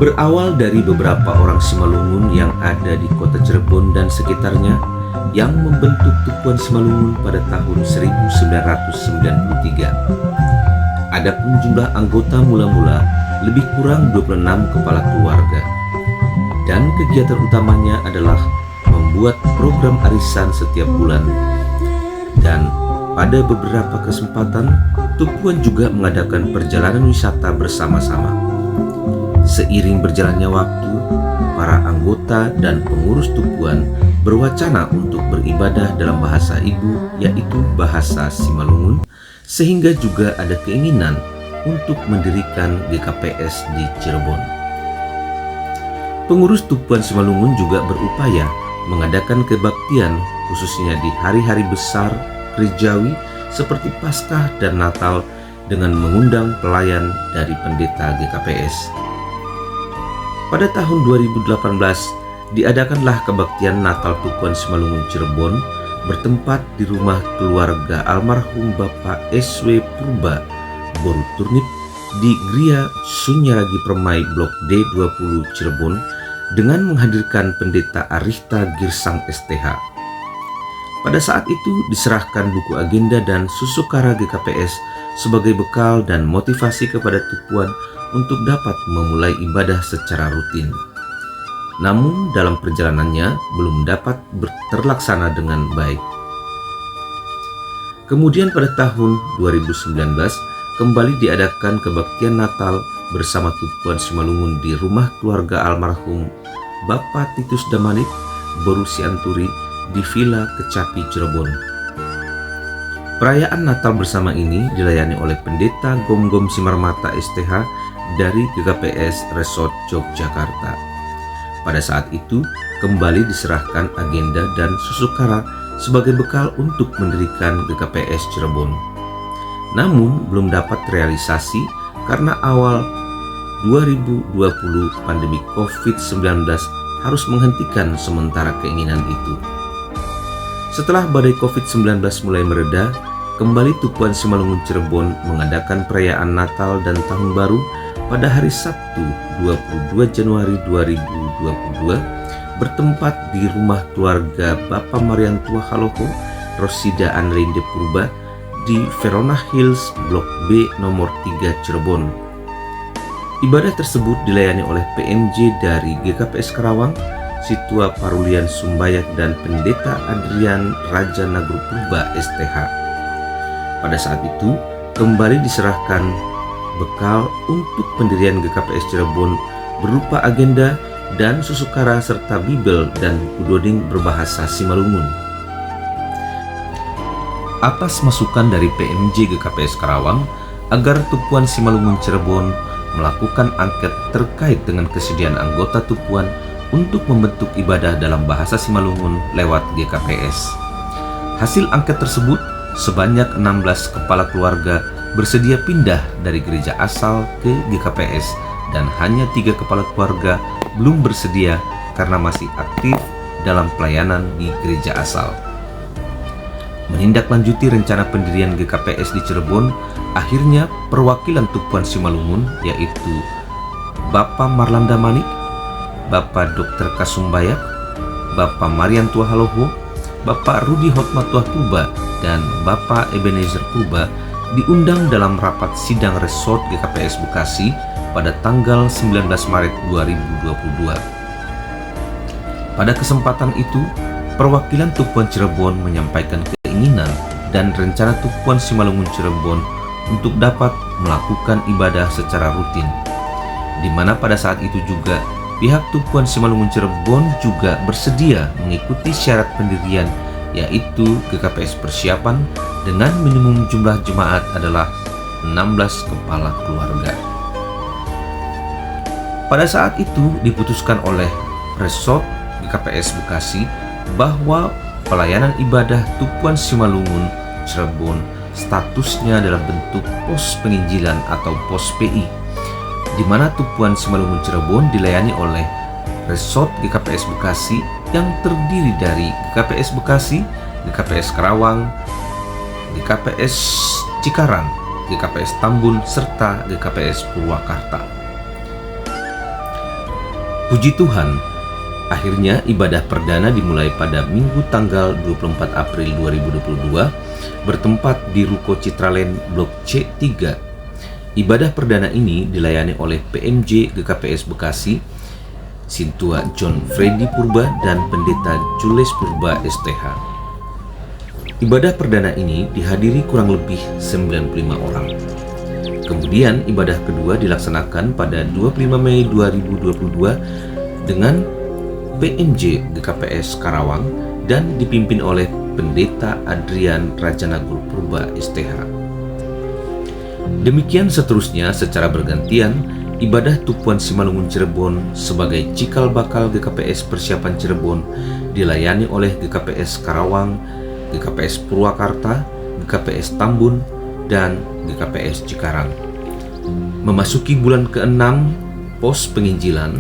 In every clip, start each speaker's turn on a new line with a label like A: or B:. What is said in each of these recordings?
A: Berawal dari beberapa orang Simalungun yang ada di kota Cirebon dan sekitarnya yang membentuk Tupuan Simalungun pada tahun 1993. Adapun jumlah anggota mula-mula lebih kurang 26 kepala keluarga. Dan kegiatan utamanya adalah membuat program arisan setiap bulan. Dan pada beberapa kesempatan, Tupuan juga mengadakan perjalanan wisata bersama-sama. Seiring berjalannya waktu, para anggota dan pengurus Tupuan berwacana untuk beribadah dalam bahasa ibu, yaitu bahasa Simalungun, sehingga juga ada keinginan untuk mendirikan GKPS di Cirebon. Pengurus Tupuan Simalungun juga berupaya mengadakan kebaktian khususnya di hari-hari besar gerejawi seperti Paskah dan Natal dengan mengundang pelayan dari pendeta GKPS. Pada tahun 2018 diadakanlah kebaktian Natal Tupuan Simalungun Cirebon bertempat di rumah keluarga almarhum Bapak S.W. Purba Boru Turnip di Gria Sunyaragi Permai Blok D20 Cirebon dengan menghadirkan pendeta Arifta Girsang STH. Pada saat itu diserahkan buku agenda dan susukara GKPS sebagai bekal dan motivasi kepada Tupuan untuk dapat memulai ibadah secara rutin. Namun dalam perjalanannya belum dapat terlaksana dengan baik. Kemudian pada tahun 2019 kembali diadakan kebaktian Natal bersama Tupuan Simalungun di rumah keluarga almarhum Bapak Titus Damanik Boru Sianturi di Villa Kecapi Cirebon. Perayaan Natal bersama ini dilayani oleh pendeta Gomgom Simarmata STH dari GKPS Resort Yogyakarta. Pada saat itu kembali diserahkan agenda dan susukara sebagai bekal untuk mendirikan GKPS Cirebon. Namun belum dapat realisasi karena awal 2020 pandemi COVID-19 harus menghentikan sementara keinginan itu. Setelah badai COVID-19 mulai mereda, kembali Tupuan Simalungun Cirebon mengadakan perayaan Natal dan Tahun Baru pada hari Sabtu 22 Januari 2022 bertempat di rumah keluarga Bapak Mariantua Haloho Rosida Anrinde Purba di Verona Hills Blok B nomor 3 Cirebon. Ibadah tersebut dilayani oleh PMJ dari GKPS Karawang, Situa Parulian Sumbayak dan Pendeta Adrian Raja Nagro Purba STH. Pada saat itu kembali diserahkan bekal untuk pendirian GKPS Cirebon berupa agenda dan susukara serta Bibel dan kudoding berbahasa Simalungun. Atas masukan dari PMJ GKPS Karawang agar Tupuan Simalungun Cirebon melakukan angket terkait dengan kesediaan anggota Tupuan untuk membentuk ibadah dalam bahasa Simalungun lewat GKPS. Hasil angket tersebut sebanyak 16 kepala keluarga bersedia pindah dari gereja asal ke GKPS dan hanya 3 kepala keluarga belum bersedia karena masih aktif dalam pelayanan di gereja asal. Menindaklanjuti rencana pendirian GKPS di Cirebon, akhirnya perwakilan Tupuan Simalungun yaitu Bapak Marlanda Manik, Bapak Dr. Kasumbayak, Bapak Mariantua Haloho, Bapak Rudi Hotmatuah Purba, dan Bapak Ebenezer Purba diundang dalam rapat sidang resort GKPS Bekasi pada tanggal 19 Maret 2022. Pada kesempatan itu, perwakilan Tupuan Cirebon menyampaikan keinginan dan rencana Tupuan Simalungun Cirebon untuk dapat melakukan ibadah secara rutin, di mana pada saat itu juga pihak Tupuan Simalungun Cirebon juga bersedia mengikuti syarat pendirian yaitu GKPS persiapan dengan minimum jumlah jemaat adalah 16 kepala keluarga. Pada saat itu diputuskan oleh Resort GKPS Bekasi bahwa pelayanan ibadah Tupuan Simalungun Cirebon statusnya dalam bentuk pos penginjilan atau pos PI, di mana Tupuan Simalungun Cirebon dilayani oleh Resort GKPS Bekasi yang terdiri dari GKPS Bekasi, GKPS Karawang, GKPS Cikarang, GKPS Tambun, serta GKPS Purwakarta. Puji Tuhan, akhirnya ibadah perdana dimulai pada Minggu tanggal 24 April 2022 bertempat di Ruko Citraland Blok C3. Ibadah perdana ini dilayani oleh PMJ GKPS Bekasi, Sintua John Freddy Purba dan Pendeta Jules Purba STH. Ibadah perdana ini dihadiri kurang lebih 95 orang. Kemudian ibadah kedua dilaksanakan pada 25 Mei 2022 dengan PMJ GKPS Karawang dan dipimpin oleh Pendeta Adrian Rajanagul Purba STH. Demikian seterusnya secara bergantian ibadah Tupuan Simalungun Cirebon sebagai cikal bakal GKPS Persiapan Cirebon dilayani oleh GKPS Karawang, GKPS Purwakarta, GKPS Tambun, dan GKPS Cikarang. Memasuki bulan ke-6 pos penginjilan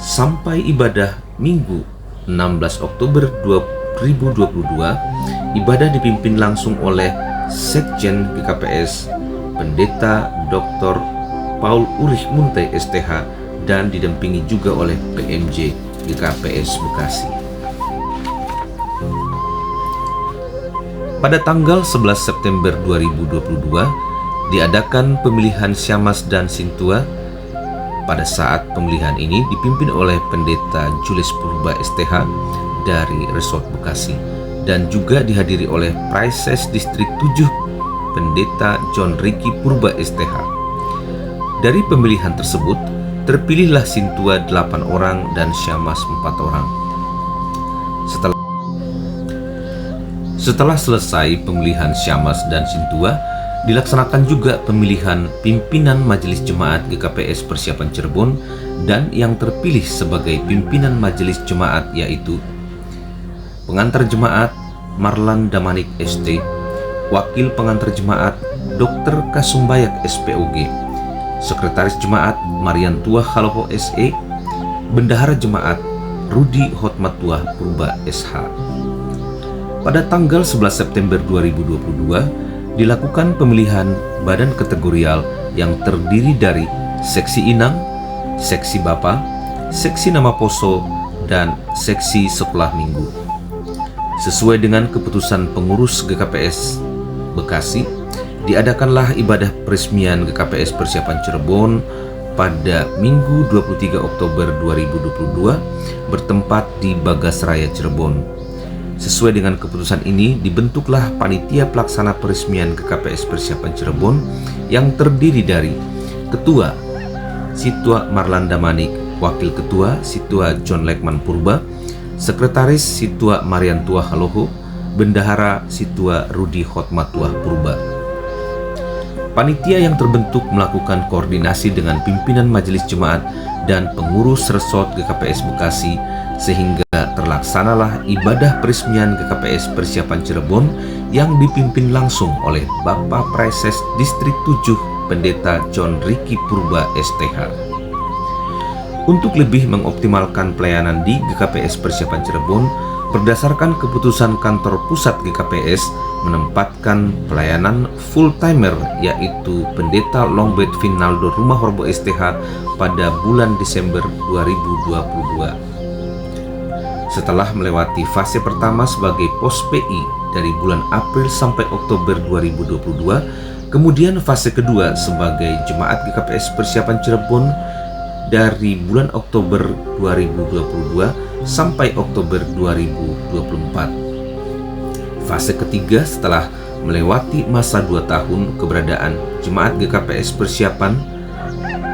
A: sampai ibadah Minggu 16 Oktober 2022, ibadah dipimpin langsung oleh Sekjen GKPS Pendeta Dr. Paul Ulrich Munte STH dan didampingi juga oleh PMJ GKPS Bekasi. Pada tanggal 11 September 2022 diadakan pemilihan Syamas dan Sintua. Pada saat pemilihan ini dipimpin oleh Pendeta Jules Purba STH dari Resort Bekasi dan juga dihadiri oleh Praeses Distrik 7 Pendeta John Ricky Purba STH. Dari pemilihan tersebut terpilihlah Sintua 8 orang dan Syamas 4 orang. Setelah selesai pemilihan Syamas dan Sintua, dilaksanakan juga pemilihan pimpinan Majelis Jemaat GKPS Persiapan Cirebon dan yang terpilih sebagai pimpinan Majelis Jemaat yaitu Pengantar Jemaat Marlan Damanik ST, Wakil Pengantar Jemaat Dr. Kasumbayak SPOG, Sekretaris Jemaat Mariantua Haloho SE, Bendahara Jemaat Rudi Hotmatuah Purba SH. Pada tanggal 11 September 2022 dilakukan pemilihan badan kategorial yang terdiri dari seksi inang, seksi bapa, seksi nama poso, dan seksi sekolah minggu. Sesuai dengan keputusan pengurus GKPS Bekasi, diadakanlah ibadah peresmian GKPS Persiapan Cirebon pada Minggu 23 Oktober 2022 bertempat di Bagasraya Cirebon. Sesuai dengan keputusan ini, dibentuklah panitia pelaksana peresmian GKPS Persiapan Cirebon yang terdiri dari Ketua Situa Marlan Damanik, Wakil Ketua Situa John Lekman Purba, Sekretaris Situa Mariantua Haloho, Bendahara Situa Rudi Hotmatuah Purba. Panitia yang terbentuk melakukan koordinasi dengan pimpinan Majelis Jemaat dan pengurus Resort GKPS Bekasi sehingga terlaksanalah ibadah peresmian GKPS Persiapan Cirebon yang dipimpin langsung oleh Bapak Praeses Distrik 7 Pendeta John Ricky Purba STH. Untuk lebih mengoptimalkan pelayanan di GKPS Persiapan Cirebon, berdasarkan keputusan kantor pusat GKPS menempatkan pelayanan full-timer yaitu Pendeta Longbet Vinaldo Rumah Horbo STH pada bulan Desember 2022. Setelah melewati fase pertama sebagai pos PI dari bulan April sampai Oktober 2022, kemudian fase kedua sebagai Jemaat GKPS Persiapan Cirebon dari bulan Oktober 2022 sampai Oktober 2024. Fase ketiga setelah melewati masa 2 tahun keberadaan Jemaat GKPS Persiapan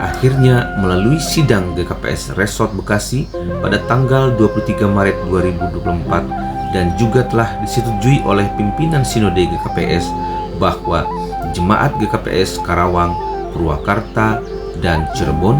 A: akhirnya melalui sidang GKPS Resort Bekasi pada tanggal 23 Maret 2024 dan juga telah disetujui oleh pimpinan Sinode GKPS bahwa Jemaat GKPS Karawang, Purwakarta, dan Cirebon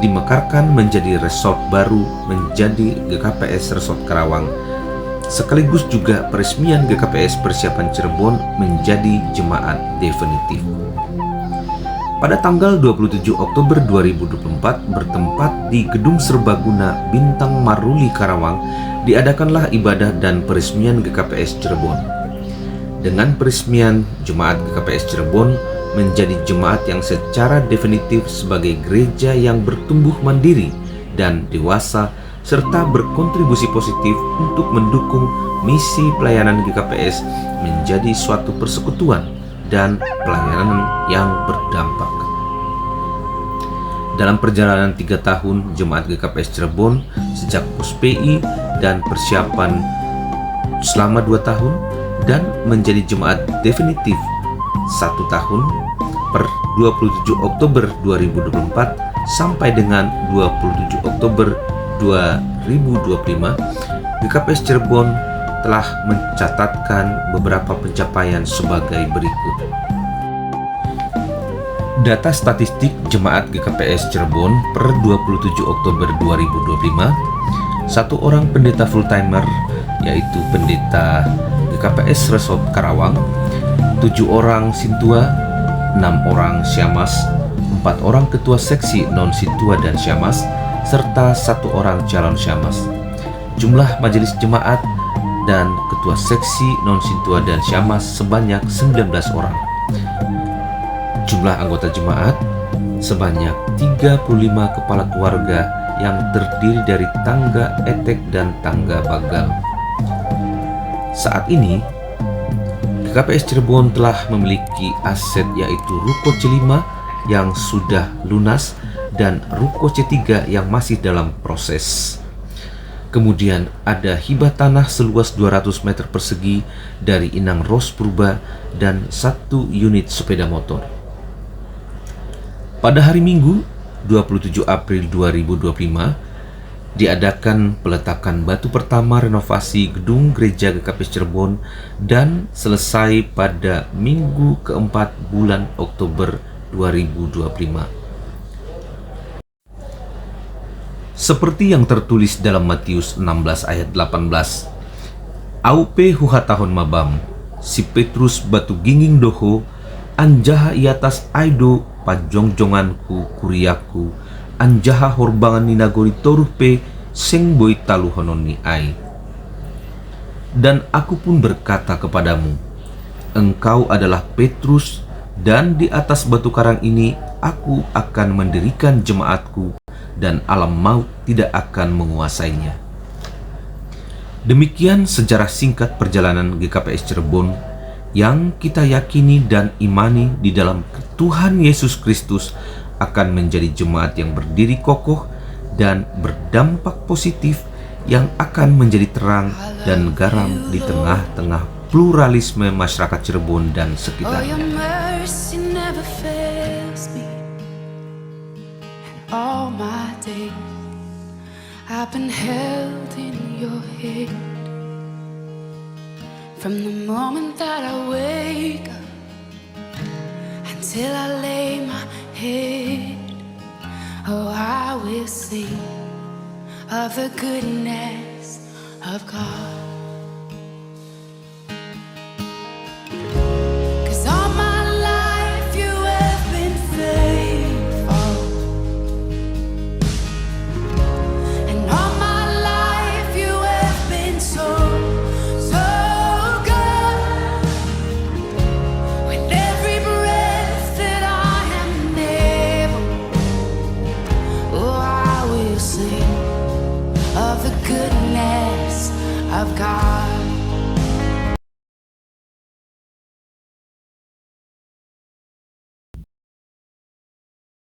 A: dimekarkan menjadi resort baru menjadi GKPS Resort Karawang, sekaligus juga peresmian GKPS Persiapan Cirebon menjadi jemaat definitif. Pada tanggal 27 Oktober 2024 bertempat di Gedung Serbaguna Bintang Maruli Karawang diadakanlah ibadah dan peresmian GKPS Cirebon. Dengan peresmian Jemaat GKPS Cirebon menjadi jemaat yang secara definitif sebagai gereja yang bertumbuh mandiri dan dewasa, serta berkontribusi positif untuk mendukung misi pelayanan GKPS menjadi suatu persekutuan dan pelayanan yang berdampak. Dalam perjalanan 3 tahun Jemaat GKPS Cirebon sejak PUSPI dan persiapan selama 2 tahun dan menjadi jemaat definitif 1 tahun per 27 Oktober 2024 sampai dengan 27 Oktober 2025, GKPS Cirebon telah mencatatkan beberapa pencapaian sebagai berikut. Data statistik Jemaat GKPS Cirebon per 27 Oktober 2025, 1 orang pendeta full-timer yaitu pendeta GKPS Resort Karawang, 7 orang Sintua, 6 orang Syamas, 4 orang ketua seksi non-Sintua dan Syamas, serta 1 orang calon Syamas. Jumlah majelis jemaat dan ketua seksi non-Sintua dan Syamas sebanyak 19 orang. Jumlah anggota jemaat sebanyak 35 kepala keluarga yang terdiri dari tangga etek dan tangga bagal. Saat ini, GKPS Cirebon telah memiliki aset yaitu Ruko C5 yang sudah lunas dan Ruko C3 yang masih dalam proses. Kemudian ada hibah tanah seluas 200 meter persegi dari Inang Ros Purba dan 1 unit sepeda motor. Pada hari Minggu 27 April 2025 diadakan peletakan batu pertama renovasi gedung gereja GKPS Cirebon dan selesai pada Minggu keempat bulan Oktober 2025. Seperti yang tertulis dalam Matius 16 ayat 18, Aupe huhatahon mabam, si Petrus batu ginging doho, anjaha iatas aido pajongjonganku kuriaku, anjaha horbangan ninagori toruhpe seng boy taluhonon ni ai. Dan aku pun berkata kepadamu, engkau adalah Petrus, dan di atas batu karang ini aku akan mendirikan jemaatku, dan alam maut tidak akan menguasainya. Demikian sejarah singkat perjalanan GKPS Cirebon yang kita yakini dan imani di dalam Tuhan Yesus Kristus akan menjadi jemaat yang berdiri kokoh dan berdampak positif yang akan menjadi terang dan garam di tengah-tengah pluralisme masyarakat Cirebon dan sekitarnya.
B: All my days I've been held in your hand. From the moment that I wake up until I lay my head, oh, I will sing of the goodness of God.